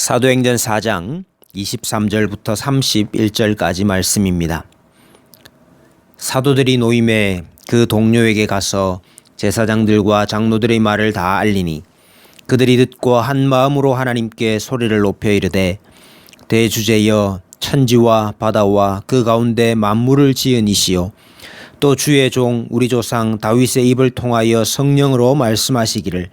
사도행전 4장 23절부터 31절까지 말씀입니다. 사도들이 노임에 그 동료에게 가서 제사장들과 장로들의 말을 다 알리니 그들이 듣고 한 마음으로 하나님께 소리를 높여 이르되 대주제여 천지와 바다와 그 가운데 만물을 지은 이시요 또 주의 종 우리 조상 다윗의 입을 통하여 성령으로 말씀하시기를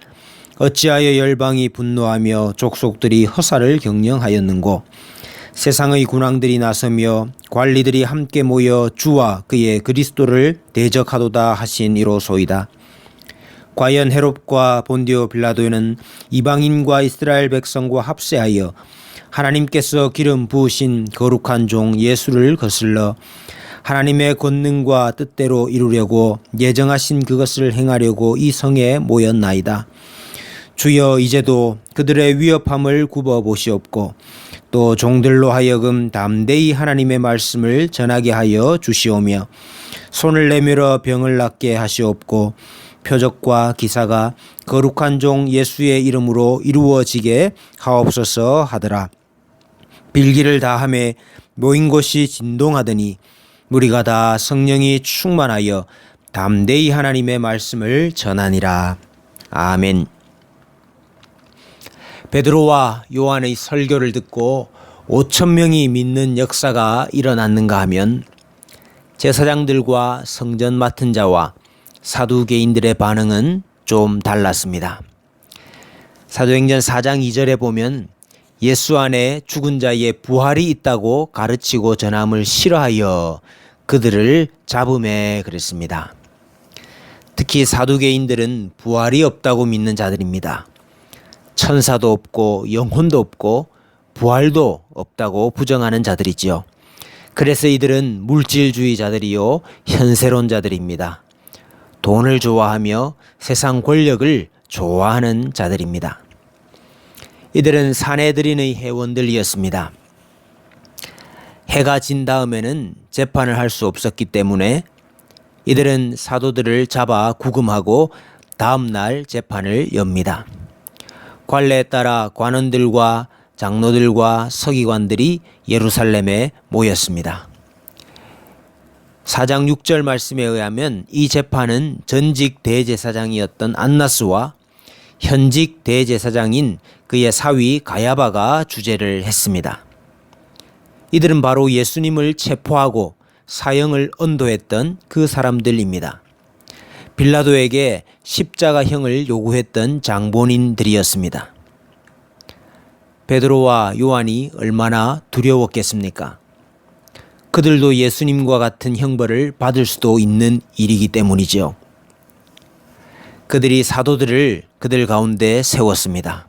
어찌하여 열방이 분노하며 족속들이 허사를 경영하였는고 세상의 군왕들이 나서며 관리들이 함께 모여 주와 그의 그리스도를 대적하도다 하신 이로소이다. 과연 헤롯과 본디오 빌라도는 이방인과 이스라엘 백성과 합세하여 하나님께서 기름 부으신 거룩한 종 예수를 거슬러 하나님의 권능과 뜻대로 이루려고 예정하신 그것을 행하려고 이 성에 모였나이다. 주여 이제도 그들의 위협함을 굽어 보시옵고 또 종들로 하여금 담대히 하나님의 말씀을 전하게 하여 주시오며 손을 내밀어 병을 낫게 하시옵고 표적과 기사가 거룩한 종 예수의 이름으로 이루어지게 하옵소서 하더라. 빌기를 다하매 모인 곳이 진동하더니 우리가 다 성령이 충만하여 담대히 하나님의 말씀을 전하니라. 아멘. 베드로와 요한의 설교를 듣고 5,000명이 믿는 역사가 일어났는가 하면 제사장들과 성전 맡은 자와 사두개인들의 반응은 좀 달랐습니다. 사도행전 4장 2절에 보면 예수 안에 죽은 자의 부활이 있다고 가르치고 전함을 싫어하여 그들을 잡음에 그랬습니다. 특히 사두개인들은 부활이 없다고 믿는 자들입니다. 천사도 없고 영혼도 없고 부활도 없다고 부정하는 자들이지요. 그래서 이들은 물질주의자들이요 현세론자들입니다. 돈을 좋아하며 세상 권력을 좋아하는 자들입니다. 이들은 사내들인의 회원들이었습니다. 해가 진 다음에는 재판을 할 수 없었기 때문에 이들은 사도들을 잡아 구금하고 다음 날 재판을 엽니다. 관례에 따라 관원들과 장로들과 서기관들이 예루살렘에 모였습니다. 4장 6절 말씀에 의하면 이 재판은 전직 대제사장이었던 안나스와 현직 대제사장인 그의 사위 가야바가 주재를 했습니다. 이들은 바로 예수님을 체포하고 사형을 언도했던 그 사람들입니다. 빌라도에게 십자가형을 요구했던 장본인들이었습니다. 베드로와 요한이 얼마나 두려웠겠습니까? 그들도 예수님과 같은 형벌을 받을 수도 있는 일이기 때문이죠. 그들이 사도들을 그들 가운데 세웠습니다.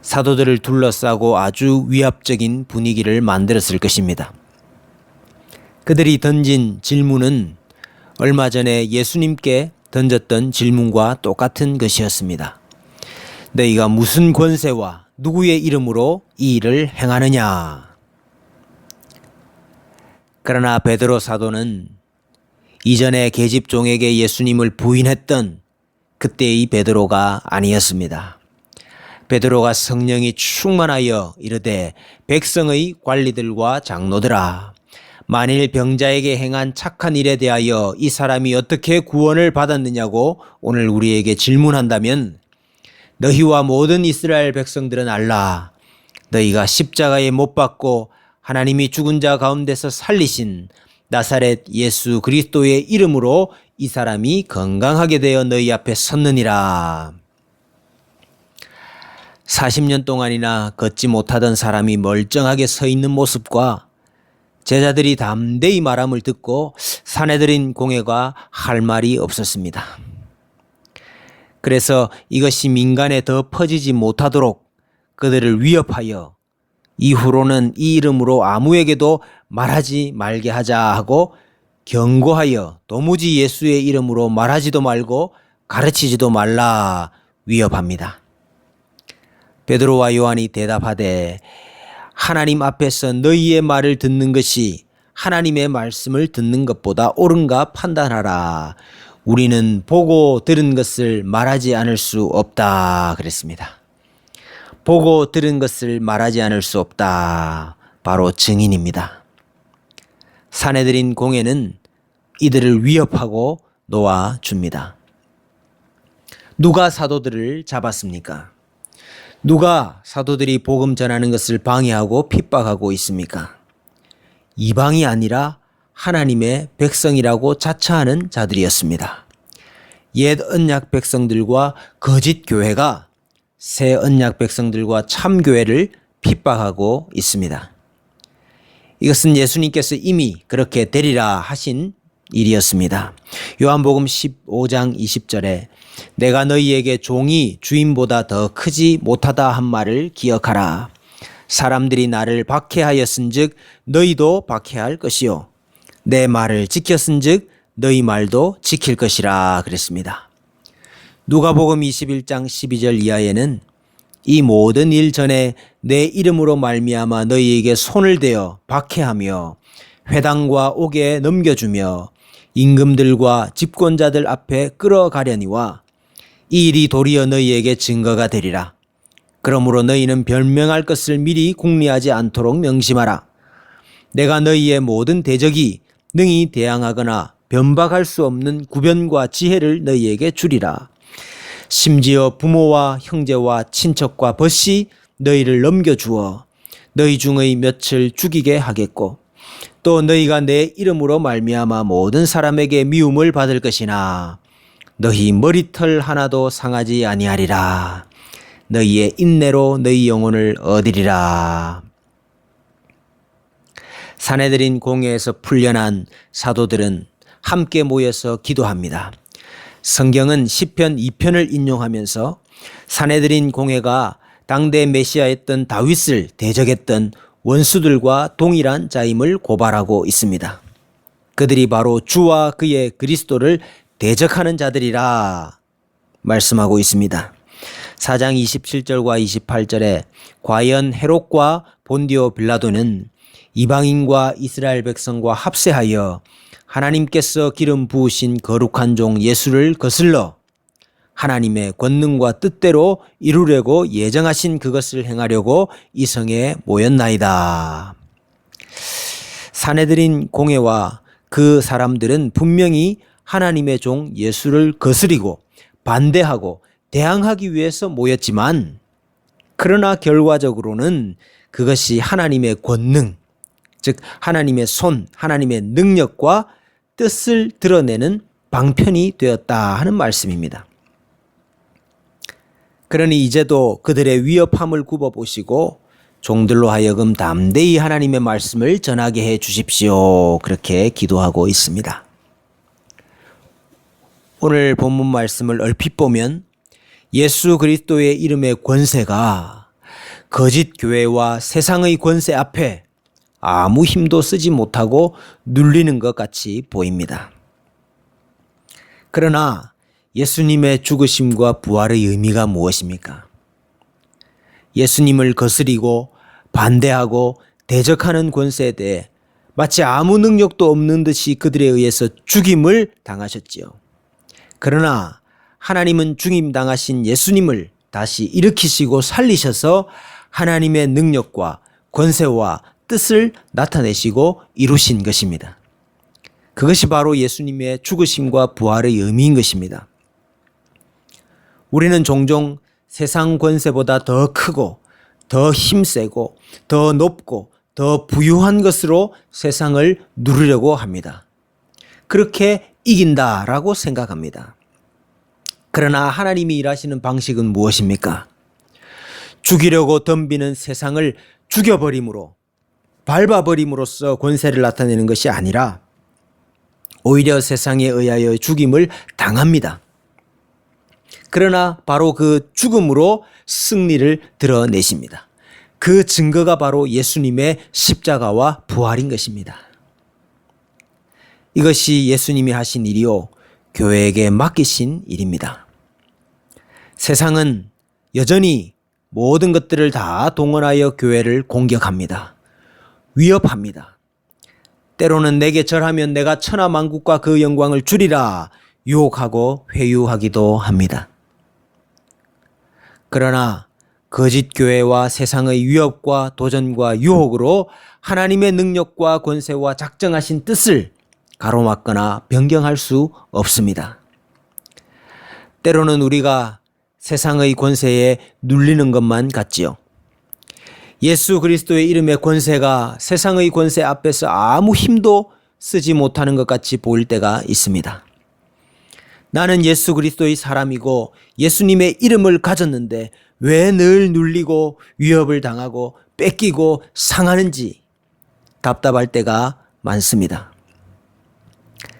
사도들을 둘러싸고 아주 위압적인 분위기를 만들었을 것입니다. 그들이 던진 질문은 얼마 전에 예수님께 던졌던 질문과 똑같은 것이었습니다. 너희가 무슨 권세와 누구의 이름으로 이 일을 행하느냐? 그러나 베드로 사도는 이전에 계집종에게 예수님을 부인했던 그때의 베드로가 아니었습니다. 베드로가 성령이 충만하여 이르되 백성의 관리들과 장로들아 만일 병자에게 행한 착한 일에 대하여 이 사람이 어떻게 구원을 받았느냐고 오늘 우리에게 질문한다면 너희와 모든 이스라엘 백성들은 알라. 너희가 십자가에 못 박고 하나님이 죽은 자 가운데서 살리신 나사렛 예수 그리스도의 이름으로 이 사람이 건강하게 되어 너희 앞에 섰느니라. 40년 동안이나 걷지 못하던 사람이 멀쩡하게 서 있는 모습과 제자들이 담대히 말함을 듣고 사내들인 공회가 할 말이 없었습니다. 그래서 이것이 민간에 더 퍼지지 못하도록 그들을 위협하여 이후로는 이 이름으로 아무에게도 말하지 말게 하자 하고 경고하여 도무지 예수의 이름으로 말하지도 말고 가르치지도 말라 위협합니다. 베드로와 요한이 대답하되 하나님 앞에서 너희의 말을 듣는 것이 하나님의 말씀을 듣는 것보다 옳은가 판단하라. 우리는 보고 들은 것을 말하지 않을 수 없다 그랬습니다. 보고 들은 것을 말하지 않을 수 없다. 바로 증인입니다. 사내들인 공회는 이들을 위협하고 놓아줍니다. 누가 사도들을 잡았습니까? 누가 사도들이 복음 전하는 것을 방해하고 핍박하고 있습니까? 이방이 아니라 하나님의 백성이라고 자처하는 자들이었습니다. 옛 언약 백성들과 거짓 교회가 새 언약 백성들과 참 교회를 핍박하고 있습니다. 이것은 예수님께서 이미 그렇게 되리라 하신 일이었습니다. 요한복음 15장 20절에 내가 너희에게 종이 주인보다 더 크지 못하다 한 말을 기억하라. 사람들이 나를 박해하였은즉 너희도 박해할 것이요 내 말을 지켰은즉 너희 말도 지킬 것이라 그랬습니다. 누가복음 21장 12절 이하에는 이 모든 일 전에 내 이름으로 말미암아 너희에게 손을 대어 박해하며 회당과 옥에 넘겨주며 임금들과 집권자들 앞에 끌어가려니와 이 일이 도리어 너희에게 증거가 되리라. 그러므로 너희는 변명할 것을 미리 궁리하지 않도록 명심하라. 내가 너희의 모든 대적이 능히 대항하거나 변박할 수 없는 구변과 지혜를 너희에게 주리라. 심지어 부모와 형제와 친척과 벗이 너희를 넘겨주어 너희 중의 몇을 죽이게 하겠고 또 너희가 내 이름으로 말미암아 모든 사람에게 미움을 받을 것이나 너희 머리털 하나도 상하지 아니하리라. 너희의 인내로 너희 영혼을 얻으리라. 사내들인 공회에서 풀려난 사도들은 함께 모여서 기도합니다. 성경은 시편 2편을 인용하면서 사내들인 공회가 당대 메시아였던 다윗을 대적했던 원수들과 동일한 자임을 고발하고 있습니다. 그들이 바로 주와 그의 그리스도를 대적하는 자들이라 말씀하고 있습니다. 4장 27절과 28절에 과연 헤롯과 본디오 빌라도는 이방인과 이스라엘 백성과 합세하여 하나님께서 기름 부으신 거룩한 종 예수를 거슬러 하나님의 권능과 뜻대로 이루려고 예정하신 그것을 행하려고 이 성에 모였나이다. 사내들인 공회와 그 사람들은 분명히 하나님의 종 예수를 거스리고 반대하고 대항하기 위해서 모였지만 그러나 결과적으로는 그것이 하나님의 권능, 즉 하나님의 손, 하나님의 능력과 뜻을 드러내는 방편이 되었다 하는 말씀입니다. 그러니 이제도 그들의 위협함을 굽어보시고 종들로 하여금 담대히 하나님의 말씀을 전하게 해 주십시오. 그렇게 기도하고 있습니다. 오늘 본문 말씀을 얼핏 보면 예수 그리스도의 이름의 권세가 거짓 교회와 세상의 권세 앞에 아무 힘도 쓰지 못하고 눌리는 것 같이 보입니다. 그러나 예수님의 죽으심과 부활의 의미가 무엇입니까? 예수님을 거스리고 반대하고 대적하는 권세에 대해 마치 아무 능력도 없는 듯이 그들에 의해서 죽임을 당하셨지요. 그러나 하나님은 죽임당하신 예수님을 다시 일으키시고 살리셔서 하나님의 능력과 권세와 뜻을 나타내시고 이루신 것입니다. 그것이 바로 예수님의 죽으심과 부활의 의미인 것입니다. 우리는 종종 세상 권세보다 더 크고 더 힘세고 더 높고 더 부유한 것으로 세상을 누리려고 합니다. 그렇게 이긴다라고 생각합니다. 그러나 하나님이 일하시는 방식은 무엇입니까? 죽이려고 덤비는 세상을 죽여버림으로 밟아버림으로써 권세를 나타내는 것이 아니라 오히려 세상에 의하여 죽임을 당합니다. 그러나 바로 그 죽음으로 승리를 드러내십니다. 그 증거가 바로 예수님의 십자가와 부활인 것입니다. 이것이 예수님이 하신 일이요 교회에게 맡기신 일입니다. 세상은 여전히 모든 것들을 다 동원하여 교회를 공격합니다. 위협합니다. 때로는 내게 절하면 내가 천하만국과 그 영광을 주리라 유혹하고 회유하기도 합니다. 그러나 거짓 교회와 세상의 위협과 도전과 유혹으로 하나님의 능력과 권세와 작정하신 뜻을 가로막거나 변경할 수 없습니다. 때로는 우리가 세상의 권세에 눌리는 것만 같지요. 예수 그리스도의 이름의 권세가 세상의 권세 앞에서 아무 힘도 쓰지 못하는 것 같이 보일 때가 있습니다. 나는 예수 그리스도의 사람이고 예수님의 이름을 가졌는데 왜 늘 눌리고 위협을 당하고 뺏기고 상하는지 답답할 때가 많습니다.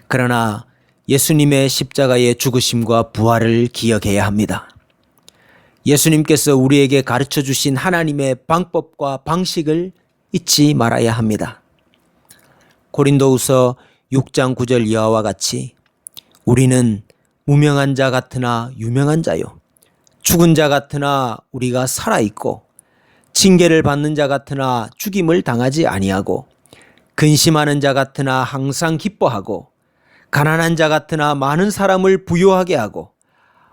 그러나 예수님의 십자가의 죽으심과 부활을 기억해야 합니다. 예수님께서 우리에게 가르쳐 주신 하나님의 방법과 방식을 잊지 말아야 합니다. 고린도후서 6장 9절 이하와 같이 우리는 무명한 자 같으나 유명한 자요, 죽은 자 같으나 우리가 살아있고 징계를 받는 자 같으나 죽임을 당하지 아니하고 근심하는 자 같으나 항상 기뻐하고 가난한 자 같으나 많은 사람을 부유하게 하고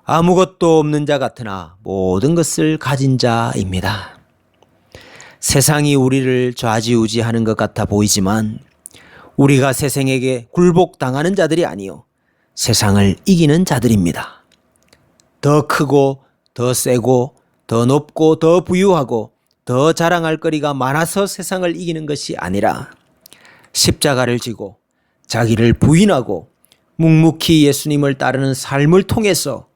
아무것도 없는 자 같으나 모든 것을 가진 자입니다. 세상이 우리를 좌지우지하는 것 같아 보이지만 우리가 세상에게 굴복당하는 자들이 아니요 세상을 이기는 자들입니다. 더 크고 더 세고 더 높고 더 부유하고 더 자랑할 거리가 많아서 세상을 이기는 것이 아니라 십자가를 지고 자기를 부인하고 묵묵히 예수님을 따르는 삶을 통해서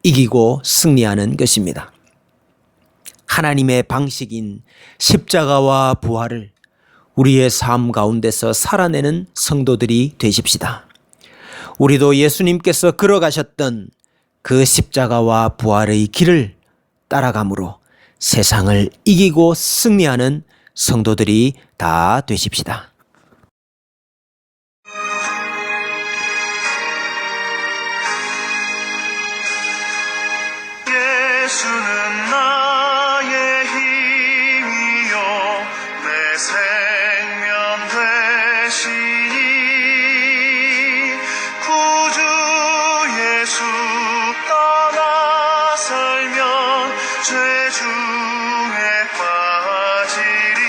이기고 승리하는 것입니다. 하나님의 방식인 십자가와 부활을 우리의 삶 가운데서 살아내는 성도들이 되십시다. 우리도 예수님께서 걸어가셨던 그 십자가와 부활의 길을 따라감으로 세상을 이기고 승리하는 성도들이 다 되십시다. 예수는 나의 힘이요 내 생명 되시니 구주 예수 떠나 살면 죄 중에 빠지리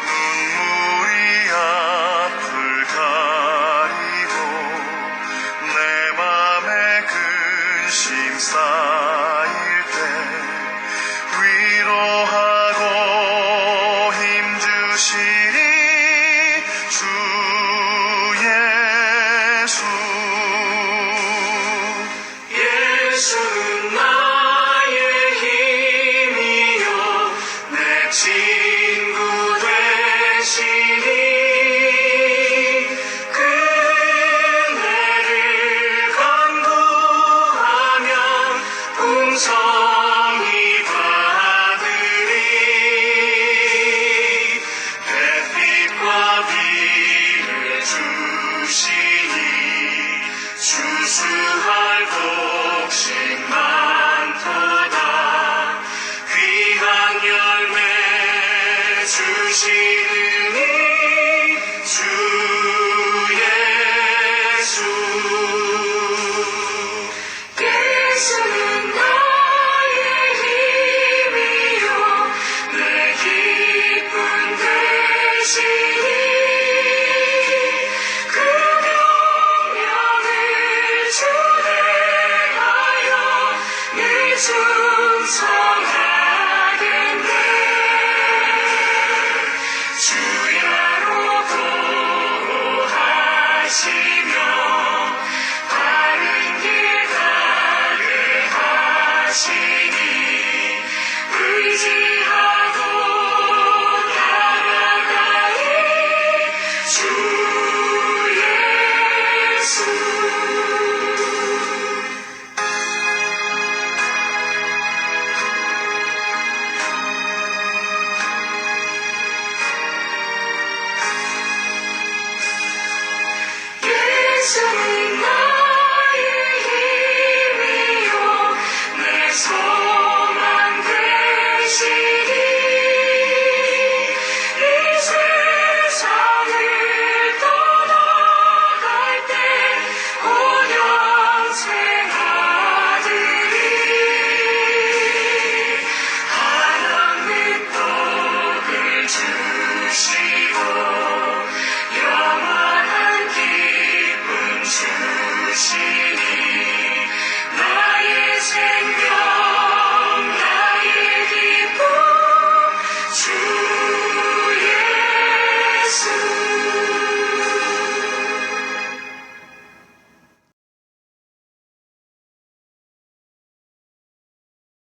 눈물이 앞을 가리고 내 맘에 근심 쌓일 때 위로하고 힘주시리 주 예수. 예수는 나의 힘이요 내 친구 되시니 그네를 간구하면 풍성히 받으리 햇빛과 비를 주시니 추수할 곡식 많도다 귀한 열매 주시느니 주 예수. 예수는 나의 힘이요 내 기쁨 되시니 그 명령을 준행하여 늘 충성하겠네. 주야로 보호하시며 바른 길 가게 하시니 의지하고 따라가니 주 예수. 예수는